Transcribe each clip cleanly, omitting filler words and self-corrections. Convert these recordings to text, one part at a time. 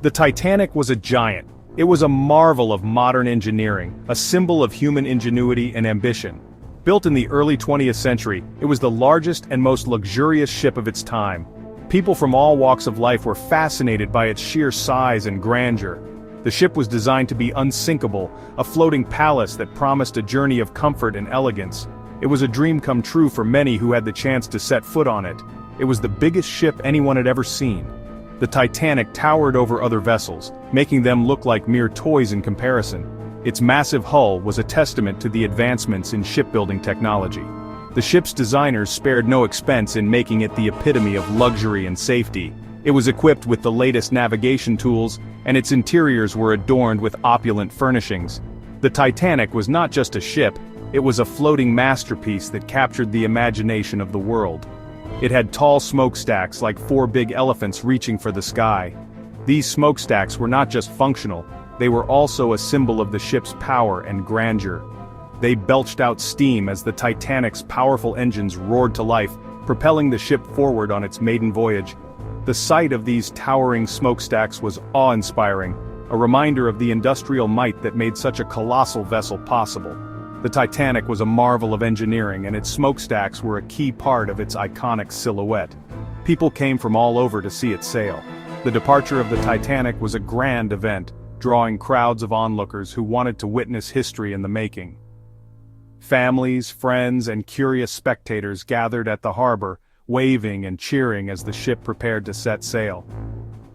The Titanic was a giant. It was a marvel of modern engineering, a symbol of human ingenuity and ambition. Built in the early 20th century, it was the largest and most luxurious ship of its time. People from all walks of life were fascinated by its sheer size and grandeur. The ship was designed to be unsinkable, a floating palace that promised a journey of comfort and elegance. It was a dream come true for many who had the chance to set foot on it. It was the biggest ship anyone had ever seen. The Titanic towered over other vessels, making them look like mere toys in comparison. Its massive hull was a testament to the advancements in shipbuilding technology. The ship's designers spared no expense in making it the epitome of luxury and safety. It was equipped with the latest navigation tools, and its interiors were adorned with opulent furnishings. The Titanic was not just a ship, it was a floating masterpiece that captured the imagination of the world. It had tall smokestacks like 4 big elephants reaching for the sky. These smokestacks were not just functional, they were also a symbol of the ship's power and grandeur. They belched out steam as the Titanic's powerful engines roared to life, propelling the ship forward on its maiden voyage. The sight of these towering smokestacks was awe-inspiring, a reminder of the industrial might that made such a colossal vessel possible. The Titanic was a marvel of engineering, and its smokestacks were a key part of its iconic silhouette. People came from all over to see it sail. The departure of the Titanic was a grand event, drawing crowds of onlookers who wanted to witness history in the making. Families, friends, and curious spectators gathered at the harbor, waving and cheering as the ship prepared to set sail.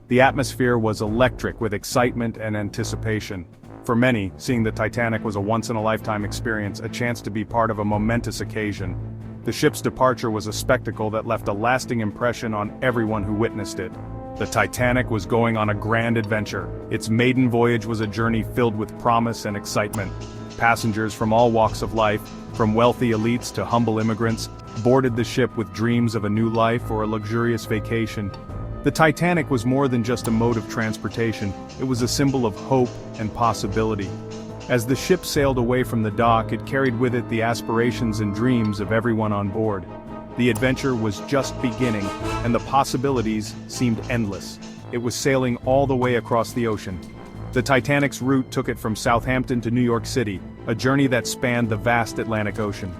The atmosphere was electric with excitement and anticipation. For many, seeing the Titanic was a once-in-a-lifetime experience, a chance to be part of a momentous occasion. The ship's departure was a spectacle that left a lasting impression on everyone who witnessed it. The Titanic was going on a grand adventure. Its maiden voyage was a journey filled with promise and excitement. Passengers from all walks of life, from wealthy elites to humble immigrants, boarded the ship with dreams of a new life or a luxurious vacation. The Titanic was more than just a mode of transportation, it was a symbol of hope and possibility. As the ship sailed away from the dock, it carried with it the aspirations and dreams of everyone on board. The adventure was just beginning, and the possibilities seemed endless. It was sailing all the way across the ocean. The Titanic's route took it from Southampton to New York City, a journey that spanned the vast Atlantic Ocean.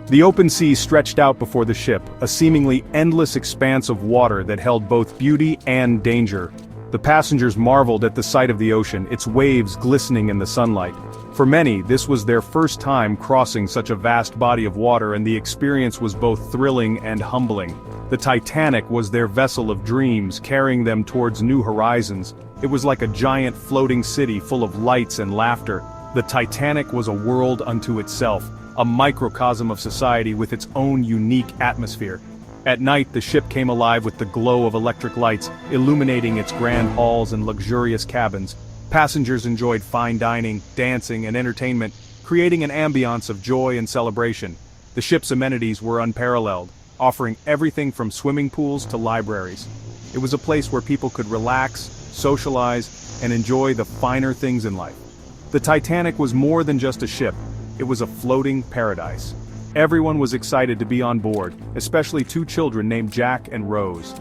The open sea stretched out before the ship, a seemingly endless expanse of water that held both beauty and danger. The passengers marveled at the sight of the ocean, its waves glistening in the sunlight. For many, this was their first time crossing such a vast body of water, and the experience was both thrilling and humbling. The Titanic was their vessel of dreams, carrying them towards new horizons. It was like a giant floating city full of lights and laughter. The Titanic was a world unto itself, a microcosm of society with its own unique atmosphere. At night, the ship came alive with the glow of electric lights, illuminating its grand halls and luxurious cabins. Passengers enjoyed fine dining, dancing, and entertainment, creating an ambiance of joy and celebration. The ship's amenities were unparalleled, offering everything from swimming pools to libraries. It was a place where people could relax, socialize, and enjoy the finer things in life. The Titanic was more than just a ship. It was a floating paradise. Everyone was excited to be on board, especially 2 children named Jack and Rose.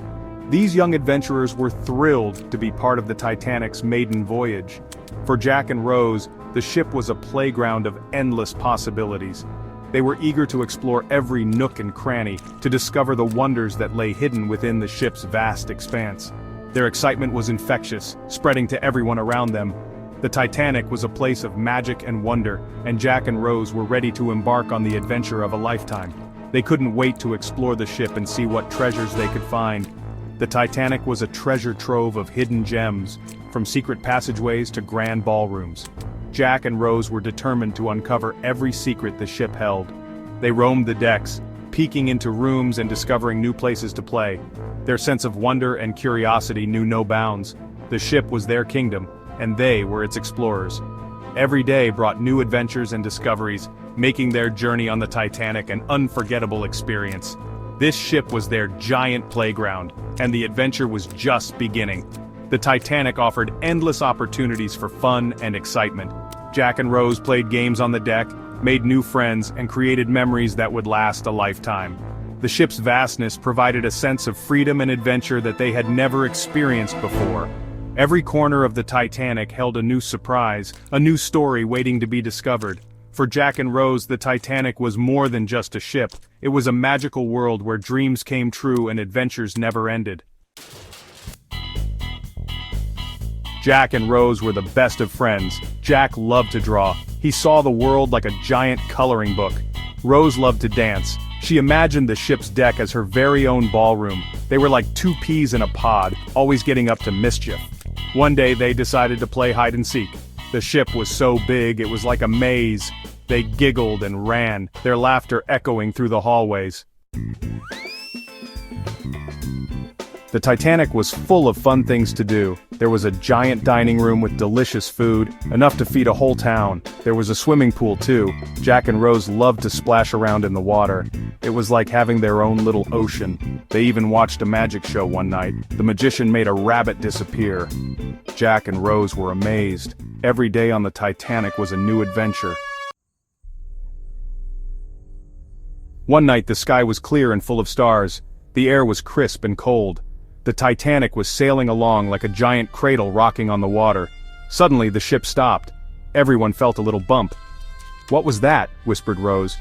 These young adventurers were thrilled to be part of the Titanic's maiden voyage. For Jack and Rose, the ship was a playground of endless possibilities. They were eager to explore every nook and cranny, to discover the wonders that lay hidden within the ship's vast expanse. Their excitement was infectious, spreading to everyone around them. The Titanic was a place of magic and wonder, and Jack and Rose were ready to embark on the adventure of a lifetime. They couldn't wait to explore the ship and see what treasures they could find. The Titanic was a treasure trove of hidden gems, from secret passageways to grand ballrooms. Jack and Rose were determined to uncover every secret the ship held. They roamed the decks, peeking into rooms and discovering new places to play. Their sense of wonder and curiosity knew no bounds. The ship was their kingdom, and they were its explorers. Every day brought new adventures and discoveries, making their journey on the Titanic an unforgettable experience. This ship was their giant playground, and the adventure was just beginning. The Titanic offered endless opportunities for fun and excitement. Jack and Rose played games on the deck, made new friends, and created memories that would last a lifetime. The ship's vastness provided a sense of freedom and adventure that they had never experienced before. Every corner of the Titanic held a new surprise, a new story waiting to be discovered. For Jack and Rose, the Titanic was more than just a ship. It was a magical world where dreams came true and adventures never ended. Jack and Rose were the best of friends. Jack loved to draw. He saw the world like a giant coloring book. Rose loved to dance. She imagined the ship's deck as her very own ballroom. They were like two peas in a pod, always getting up to mischief. One day they decided to play hide and seek. The ship was so big it was like a maze. They giggled and ran, their laughter echoing through the hallways. The Titanic was full of fun things to do. There was a giant dining room with delicious food, enough to feed a whole town. There was a swimming pool too. Jack and Rose loved to splash around in the water. It was like having their own little ocean. They even watched a magic show one night. The magician made a rabbit disappear. Jack and Rose were amazed. Every day on the Titanic was a new adventure. One night the sky was clear and full of stars. The air was crisp and cold. The Titanic was sailing along like a giant cradle rocking on the water. Suddenly the ship stopped. Everyone felt a little bump. "What was that?" whispered Rose.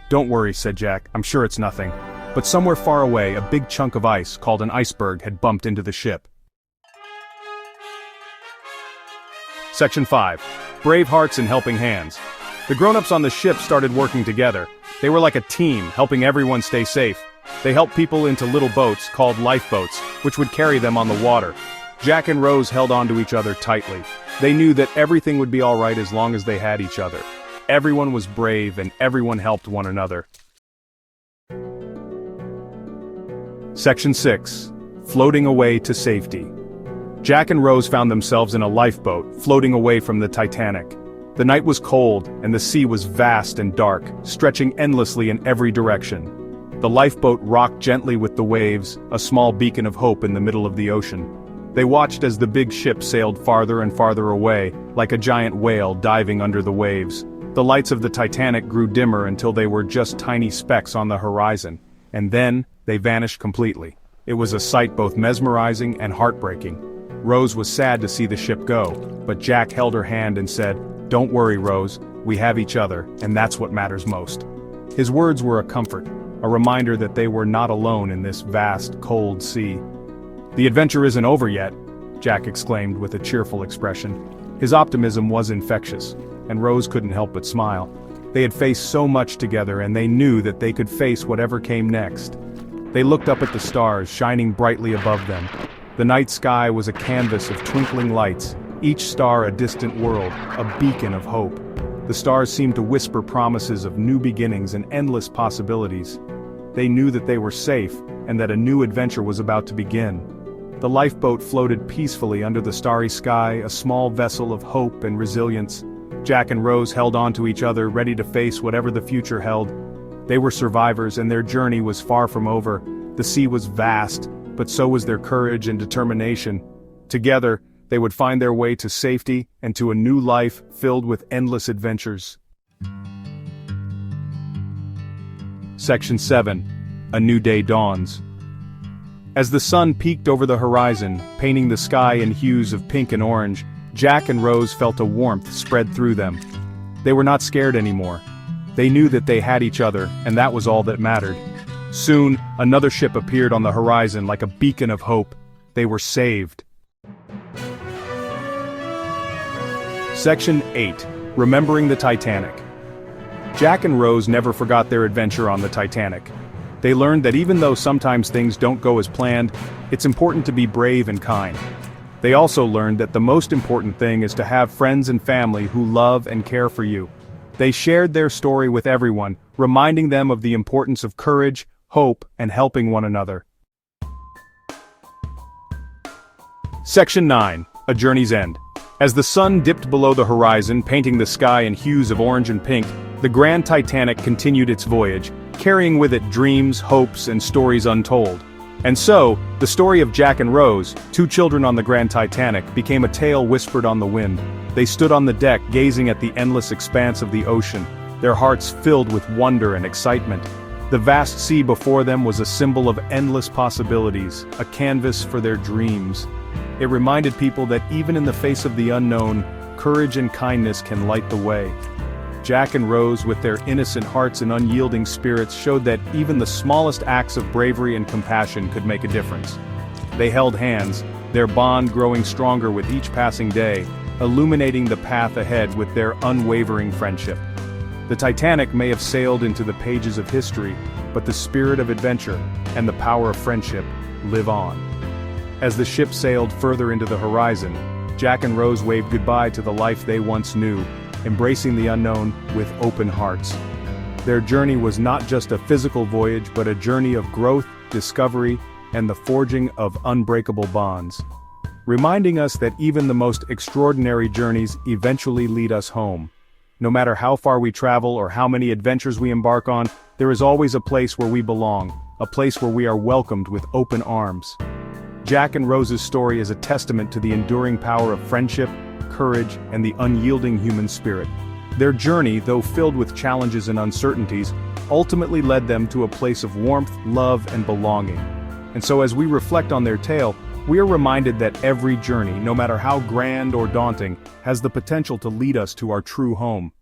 "Don't worry," said Jack, "I'm sure it's nothing." But somewhere far away, a big chunk of ice, called an iceberg, had bumped into the ship. Section 5. Brave Hearts and Helping Hands. The grown-ups on the ship started working together. They were like a team, helping everyone stay safe. They helped people into little boats, called lifeboats, which would carry them on the water. Jack and Rose held on to each other tightly. They knew that everything would be all right as long as they had each other. Everyone was brave and everyone helped one another. Section 6. Floating away to safety. Jack and Rose found themselves in a lifeboat, floating away from the Titanic. The night was cold, and the sea was vast and dark, stretching endlessly in every direction. The lifeboat rocked gently with the waves, a small beacon of hope in the middle of the ocean. They watched as the big ship sailed farther and farther away, like a giant whale diving under the waves. The lights of the Titanic grew dimmer until they were just tiny specks on the horizon, and then they vanished completely. It was a sight both mesmerizing and heartbreaking. Rose was sad to see the ship go, but Jack held her hand and said, "Don't worry, Rose, we have each other, and that's what matters most." His words were a comfort, a reminder that they were not alone in this vast, cold sea. "The adventure isn't over yet," Jack exclaimed with a cheerful expression. His optimism was infectious, and Rose couldn't help but smile. They had faced so much together and they knew that they could face whatever came next. They looked up at the stars shining brightly above them. The night sky was a canvas of twinkling lights, each star a distant world, a beacon of hope. The stars seemed to whisper promises of new beginnings and endless possibilities. They knew that they were safe, and that a new adventure was about to begin. The lifeboat floated peacefully under the starry sky, a small vessel of hope and resilience. Jack and Rose held on to each other, ready to face whatever the future held. They were survivors, and their journey was far from over. The sea was vast, but so was their courage and determination. Together, they would find their way to safety and to a new life filled with endless adventures. Section 7. A New Day Dawns. As the sun peeked over the horizon, painting the sky in hues of pink and orange, Jack and Rose felt a warmth spread through them. They were not scared anymore. They knew that they had each other, and that was all that mattered. Soon, another ship appeared on the horizon like a beacon of hope. They were saved. Section 8. Remembering the Titanic. Jack and Rose never forgot their adventure on the Titanic. They learned that even though sometimes things don't go as planned, it's important to be brave and kind. They also learned that the most important thing is to have friends and family who love and care for you. They shared their story with everyone, reminding them of the importance of courage, hope, and helping one another. Section 9. A Journey's End. As the sun dipped below the horizon, painting the sky in hues of orange and pink, the Grand Titanic continued its voyage, carrying with it dreams, hopes, and stories untold. And so, the story of Jack and Rose, two children on the Grand Titanic, became a tale whispered on the wind. They stood on the deck, gazing at the endless expanse of the ocean, their hearts filled with wonder and excitement. The vast sea before them was a symbol of endless possibilities, a canvas for their dreams. It reminded people that even in the face of the unknown, courage and kindness can light the way. Jack and Rose, with their innocent hearts and unyielding spirits, showed that even the smallest acts of bravery and compassion could make a difference. They held hands, their bond growing stronger with each passing day, illuminating the path ahead with their unwavering friendship. The Titanic may have sailed into the pages of history, but the spirit of adventure and the power of friendship live on. As the ship sailed further into the horizon, Jack and Rose waved goodbye to the life they once knew, embracing the unknown with open hearts. Their journey was not just a physical voyage but a journey of growth, discovery, and the forging of unbreakable bonds. Reminding us that even the most extraordinary journeys eventually lead us home. No matter how far we travel or how many adventures we embark on, there is always a place where we belong, a place where we are welcomed with open arms. Jack and Rose's story is a testament to the enduring power of friendship, courage, and the unyielding human spirit. Their journey, though filled with challenges and uncertainties, ultimately led them to a place of warmth, love, and belonging. And so as we reflect on their tale, we are reminded that every journey, no matter how grand or daunting, has the potential to lead us to our true home.